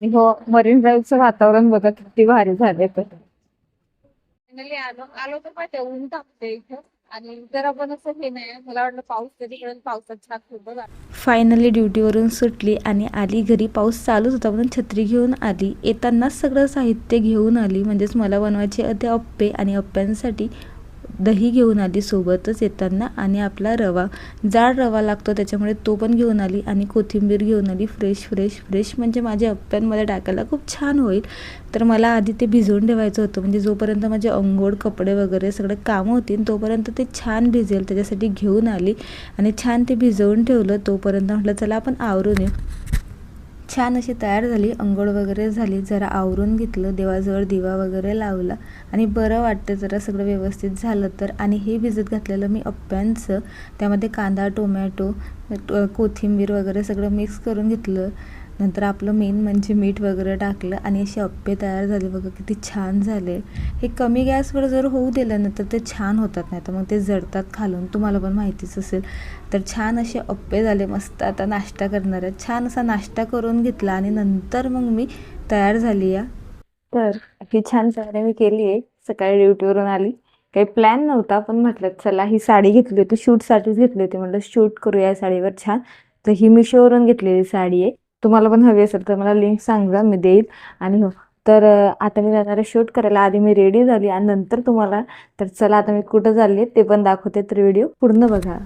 हो, मरीन ड्राईव्हचं वातावरण बघा किती भारी झालंय तर. फायनली आलो आलो तर पाहिजे ऊन तापते इथं. आणि जरा पण असं हे नाही, मला वाटलं पाऊस कधी पडेल, पावसात छान होतं. फायनली ड्युटीवरून सुटली आणि आली घरी. पाऊस चालूच होता म्हणून छत्री घेऊन आली. येतानाच सगळं साहित्य घेऊन आली, म्हणजेच मला बनवायचे होते अप्पे आणि अप्प्यांसाठी दही घेऊन आली सोबतच येताना. आणि आपला रवा, जाड रवा लागतो त्याच्यामुळे तो पण घेऊन आली. आणि कोथिंबीर घेऊन आली फ्रेश फ्रेश फ्रेश, म्हणजे माझ्या अप्प्यांमध्ये टाकायला खूप छान होईल. तर मला आधी ते भिजवून ठेवायचं होतं, म्हणजे जोपर्यंत माझे अंघोळ कपडे वगैरे सगळे कामं होतील तोपर्यंत ते छान भिजेल, त्याच्यासाठी घेऊन आली. आणि छान ते भिजवून ठेवलं. तोपर्यंत म्हटलं चला आपण आवरून येऊ. छान अशी तयार झाली, अंघोळ वगैरे झाली, जरा आवरून घेतलं, देवाजवळ दिवा वगैरे लावला आणि बरं वाटतं जरा सगळं व्यवस्थित झालं तर. आणि हे भिजत घातलेलं मी अप्प्यांचं, त्यामध्ये कांदा, टोमॅटो, कोथिंबीर वगैरे सगळं मिक्स करून घेतलं. नंतर आपलं मेन म्हणजे मीठ वगैरे टाकलं आणि असे अप्पे तयार झाले. बघा किती छान झाले. हे कमी गॅसवर जर होऊ दिलं ना तर ते छान होतात, नाही तर मग ते जळतात खालून, तुम्हाला पण माहितीच असेल. तर छान असे अप्पे झाले मस्त. आता नाश्ता करणार आहे. छान असा नाश्ता करून घेतला आणि नंतर मग मी तयार झाली या. तर ही छान तयारी मी केली आहे. सकाळी ड्युटीवरून आली, काही प्लॅन नव्हता, पण म्हटलं चला ही साडी घेतली होती, शूटसाठीच घेतली होती, म्हटलं शूट करूया या साडीवर छान. तर ही मिशोवरून घेतलेली साडी आहे. तुम्हाला पण हवी असेल तर मला लिंक सांगा, मी देईल. आणि हो, तर आता मी जाणार आहे शूट करायला. आधी मी रेडी झाली आणि नंतर तुम्हाला, तर चला आता मी कुठं चालले ते पण दाखवते, तर व्हिडिओ पूर्ण बघा.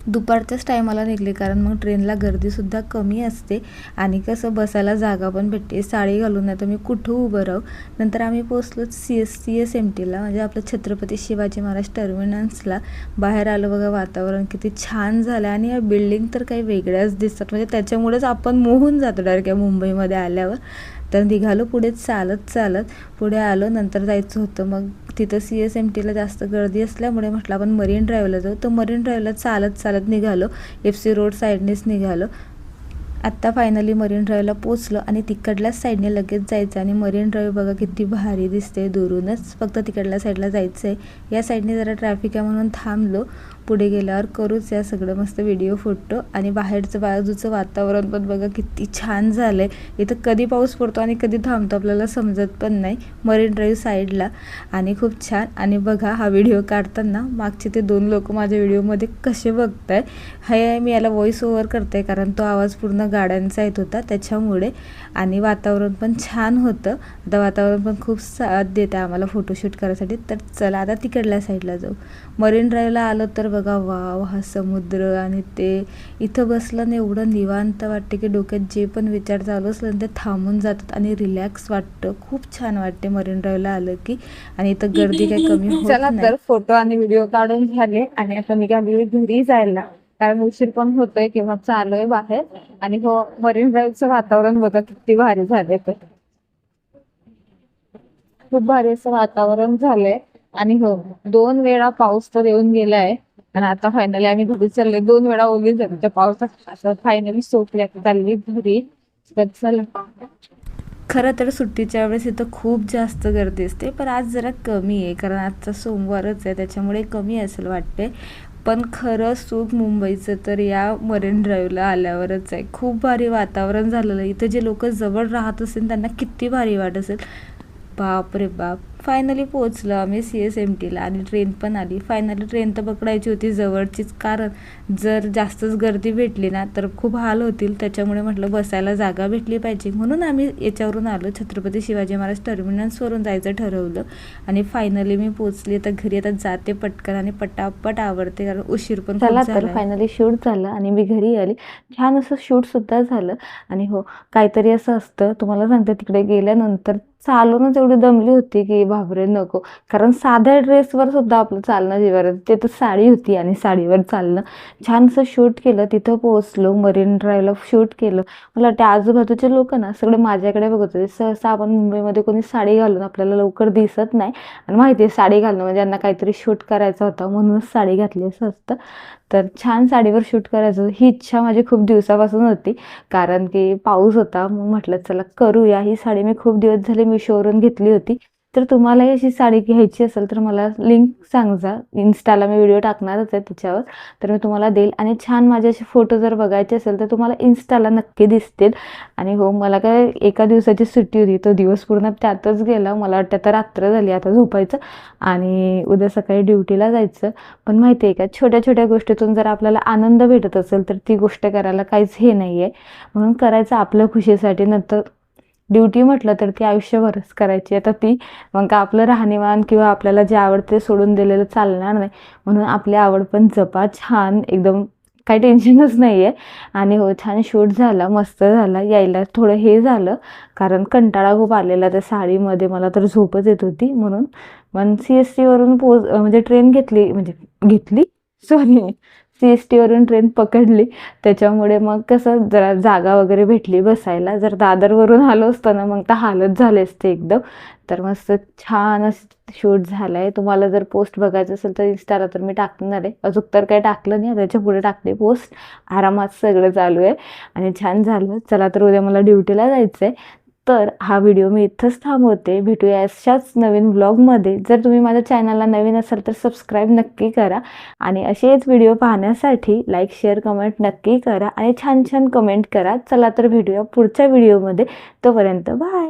दुपारच्याच टायमाला निघले, कारण मग ट्रेनला गर्दीसुद्धा कमी असते आणि कसं बसायला जागा पण भेटते. साडी घालून नाही तर मी कुठं उभं राहू. नंतर आम्ही पोचलो CSMTला, म्हणजे आपलं छत्रपती शिवाजी महाराज टर्मिनसला. बाहेर आलं बघा, वातावरण किती छान झालं आणि या बिल्डिंग तर काही वेगळ्याच दिसतात, म्हणजे त्याच्यामुळेच आपण मोहून जातो डायरेक्ट या मुंबईमध्ये आल्यावर. तर निघालो पुढे चालत चालत, पुढे आलो. नंतर जायचं होतं मग तिथं CSMTला जास्त गर्दी असल्यामुळे म्हटलं आपण मरीन ड्राईव्हला जाऊ. तर मरीन ड्राईव्हला चालत चालत निघालो, FC रोड साईडनेच निघालो. आत्ता फायनली मरीन ड्राईव्हला पोचलो आणि तिकडल्याच साईडने लगेच जायचं. आणि मरीन ड्राईव्ह बघा किती भारी दिसते दुरूनच, फक्त तिकडल्या साईडला जायचं आहे. या साईडने जरा ट्रॅफिक आहे म्हणून थांबलो. पुढे गेल्यावर करूच या सगळं मस्त व्हिडिओ फोटो. आणि बाहेरचं बाजूचं वातावरण पण बघा किती छान झालं आहे. इथं कधी पाऊस पडतो आणि कधी थांबतो आपल्याला समजत पण नाही, मरीन ड्राईव्ह साईडला. आणि खूप छान. आणि बघा हा व्हिडिओ काढताना मागचे ते 2 लोक माझ्या व्हिडिओमध्ये कसे बघताय. हे मी याला व्हॉइस ओव्हर करते, कारण तो आवाज पूर्ण गाड्यांचा येत होता त्याच्यामुळे. आणि वातावरण पण छान होतं. आता वातावरण पण खूप साथ देतं आम्हाला फोटोशूट करायसाठी. तर चला आता तिकडल्या साईडला जाऊ. मरीन ड्राईव्हला आलं तर बघा, वाव, हा समुद्र आणि ते इथं बसलं ना एवढं निवांत वाटते की डोक्यात जे पण विचार चालू असलं ते थांबून जातात आणि रिलॅक्स वाटतं. खूप छान वाटते मरीन ड्राईव्हला आलं की. आणि इथं गर्दी काही कमी होत चला नाही. तर फोटो आणि व्हिडिओ काढून झाले आणि आता निघाली घरी जायला, कारण उशीर पण होतोय किंवा चालू आहे बाहेर. आणि हो, मरीन ड्राईव्हचं वातावरण बघा किती भारी झालंय तर. खूप भारी असं वातावरण झालंय. आणि हो, 2 वेळा पाऊस तर येऊन गेलाय आणि आता फायनली आम्ही घरी चाललोय. 2 वेळा ओली झाली त्या पावसात, असं फायनली सोपली, आता चालली घरी. तर चला. खरं तर सुट्टीच्या वेळेस इथं खूप जास्त गर्दी असते, पण आज जरा कमी आहे, कारण आजचा सोमवारच आहे त्याच्यामुळे कमी असेल वाटते. पण खरं सुख मुंबईचं तर या मरीन ड्राईव्हला आल्यावरच आहे. खूप भारी वातावरण झालेलं आहे. इथं जे लोक जवळ राहत असेल त्यांना किती भारी वाटत असेल. बाप रे बाप. फायनली पोहोचलो आम्ही CSMTला आणि ट्रेन पण आली. फायनली ट्रेन तर पकडायची होती जवळचीच, कारण जर जास्तच गर्दी भेटली ना तर खूप हाल होतील. त्याच्यामुळे म्हटलं बसायला जागा भेटली पाहिजे, म्हणून आम्ही याच्यावरून आलो, छत्रपती शिवाजी महाराज टर्मिनसवरून जायचं ठरवलं. आणि फायनली मी पोचली. तर घरी आता जाते पटकन आणि पटापट आवडते, कारण उशीर पण खूप चला तर झाला. फायनली शूट झालं आणि मी घरी आली. छान असं शूट सुद्धा झालं. आणि हो, काहीतरी असं असतं, तुम्हाला सांगते, तिकडे गेल्यानंतर चालूनच एवढी दमली होती की बापरे नको. कारण साध्या ड्रेसवर सुद्धा आपलं चालणं जीवावर येतं. ते तर साडी होती आणि साडीवर चालणं. छान असं शूट केलं. तिथं पोहोचलो, मरीन ड्राईव्हला शूट केलं. मला वाटते आजूबाजूचे लोक ना सगळे माझ्याकडे बघत होते. सहसा आपण मुंबईमध्ये कोणी साडी घालून आपल्याला लवकर दिसत नाही, आणि माहिती आहे साडी घालणं म्हणजे यांना काहीतरी शूट करायचा होता म्हणूनच साडी घातली असं असतं. तर छान साडीवर शूट करायचं ही इच्छा माझी खूप दिवसापासून होती, कारण की पाऊस होता. मग म्हटलं चला करूया. ही साडी मी खूप दिवस झाले मिशोवरून घेतली होती. तर तुम्हालाही अशी साडी घ्यायची असेल तर मला लिंक सांगा. इन्स्टाला मी व्हिडिओ टाकणारच आहे त्याच्यावर, तर मी तुम्हाला देईल. आणि छान माझे असे फोटो जर बघायचे असेल तर तुम्हाला इन्स्टाला नक्की दिसतील. आणि हो, मला काय एका दिवसाची सुट्टी होती, तो दिवस पूर्ण त्यातच गेला. मला वाटतं आता रात्र झाली, आता झोपायचं आणि उद्या सकाळी ड्युटीला जायचं. पण माहिती आहे का, छोट्या छोट्या गोष्टीतून जर आपल्याला आनंद भेटत असेल तर ती गोष्ट करायला काहीच हे नाही आहे. म्हणून करायचं आपल्या खुशीसाठी. नंतर ड्युटी म्हटलं तर ती आयुष्यभरच करायची. आता ती मग का आपलं राहणीमान किंवा आपल्याला जे आवडते सोडून दिलेलं चालणार नाही. म्हणून आपली आवड पण जपा. छान एकदम काही टेन्शनच नाही आहे. आणि हो, छान शूट झाला, मस्त झाला. यायला थोडं हे झालं कारण कंटाळा खूप आलेला त्या साडीमध्ये, मला तर झोपच येत होती. म्हणून मग CST वरून म्हणजे ट्रेन घेतली सॉरी CST वरून ट्रेन पकडली. त्याच्यामुळे मग कसं जरा जागा वगैरे भेटली बसायला. जर दादरवरून आलो असतो ना मग तर हालत झाले असते एकदम. तर मस्त छान असं शूट झालं आहे. तुम्हाला जर पोस्ट बघायचं असेल तर इन्स्टाला तर मी टाकणार आहे. अजून तर काही टाकलं नाही, त्याच्या पुढे टाकते पोस्ट. आरामात सगळं चालू आहे आणि छान झालं. चला तर उद्या मला ड्युटीला जायचं आहे. तर हा व्हिडिओ मी इथंच थांबवते. भेटूया अशाच नवीन व्लॉगमध्ये. जर तुम्ही माझ्या चॅनलला नवीन असाल तर सबस्क्राईब नक्की करा. आणि असेच व्हिडिओ पाहण्यासाठी लाईक, शेअर, कमेंट नक्की करा आणि छान छान कमेंट करा. चला तर भेटूया पुढच्या व्हिडिओमध्ये. तोपर्यंत बाय.